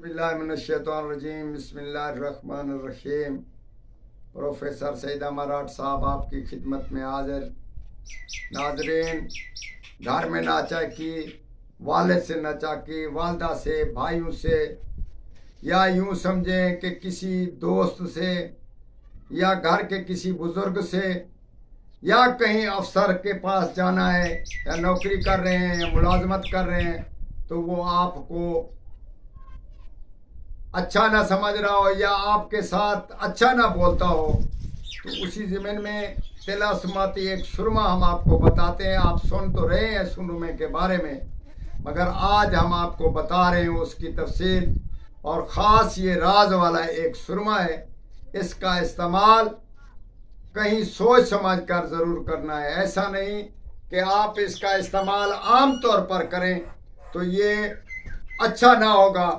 बिस्मिल्लाहिर्रहमानिर्रहीम बिस्मिल्लाहिर्रहमानिर्रहीम। प्रोफेसर सईदा मराठ साहब आपकी खिदमत में हाजिर। नाजरीन, घर में नाचा की, वालिद से नाचा की, वालदा से, भाइयों से, या यूं समझें कि किसी दोस्त से या घर के किसी बुजुर्ग से या कहीं अफसर के पास जाना है या नौकरी कर रहे हैं या मुलाजमत कर रहे हैं तो वो आपको अच्छा ना समझ रहा हो या आपके साथ अच्छा ना बोलता हो तो उसी ज़मीन में तिलास्माती एक सुरमा हम आपको बताते हैं। आप सुन तो रहे हैं सुरमे के बारे में, मगर आज हम आपको बता रहे हैं उसकी तफसील। और ख़ास ये राज वाला एक सुरमा है, इसका इस्तेमाल कहीं सोच समझ कर ज़रूर करना है। ऐसा नहीं कि आप इसका इस्तेमाल आम तौर पर करें तो ये अच्छा ना होगा,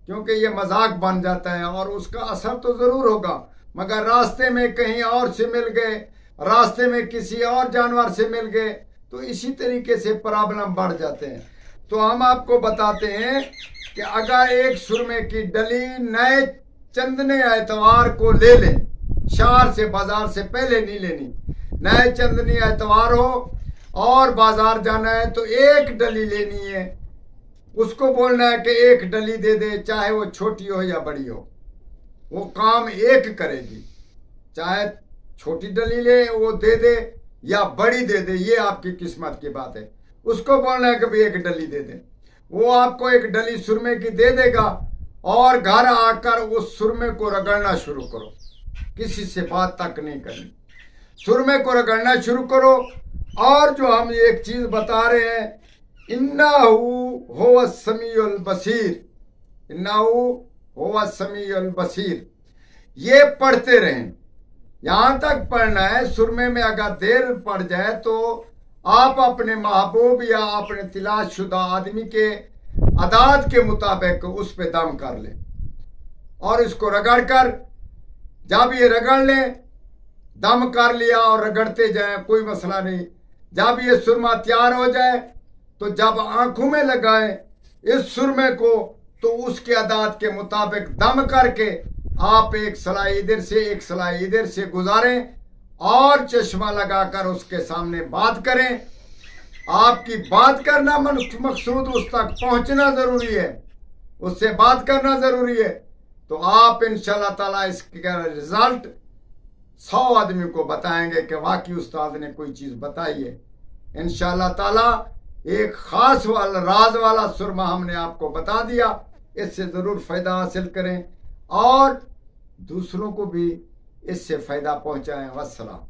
क्योंकि ये मजाक बन जाता है और उसका असर तो ज़रूर होगा, मगर रास्ते में कहीं और से मिल गए, रास्ते में किसी और जानवर से मिल गए तो इसी तरीके से प्रॉब्लम बढ़ जाते हैं। तो हम आपको बताते हैं कि अगर एक सुरमे की डली नए चंदने एतवार को ले लें, शहर से बाजार से पहले नहीं लेनी, नए चंदनी एतवार हो और बाजार जाना है तो एक डली लेनी है। उसको बोलना है कि एक डली दे दे, चाहे वो छोटी हो या बड़ी हो, वो काम एक करेगी। चाहे छोटी डली ले वो दे दे या बड़ी दे दे, ये आपकी किस्मत की बात है। उसको बोलना है कि भाई एक डली दे दे, वो आपको एक डली सुरमे की दे देगा और घर आकर उस सुरमे को रगड़ना शुरू करो, किसी से बात तक नहीं करनी, सुरमे को रगड़ना शुरू करो। और जो हम एक चीज बता रहे हैं, इन्नाहु हुवा समीउल बसीर, इन्नाहु हुवा समीउल बसीर, ये पढ़ते रहें। यहां तक पढ़ना है, सुरमे में अगर देर पड़ जाए तो आप अपने महबूब या अपने तिलाशुदा आदमी के आदात के मुताबिक उस पे दम कर लें और इसको रगड़ कर, जब ये रगड़ लें, दम कर लिया और रगड़ते जाए, कोई मसला नहीं। जब ये सुरमा तैयार हो जाए तो जब आंखों में लगाएं इस सुरमे को तो उसके आदात के मुताबिक दम करके आप एक सलाई इधर से एक सलाई इधर से गुजारें और चश्मा लगाकर उसके सामने बात करें। आपकी बात करना मकसूद उस तक पहुंचना जरूरी है, उससे बात करना जरूरी है। तो आप इंशाल्लाह ताला इसका रिजल्ट 100 आदमी को बताएंगे कि वाकई उस्ताद ने कोई चीज बताई है। इंशाल्लाह ताला एक खास वाला राज वाला सुरमा हमने आपको बता दिया, इससे जरूर फायदा हासिल करें और दूसरों को भी इससे फायदा पहुंचाएं। वस्सलाम।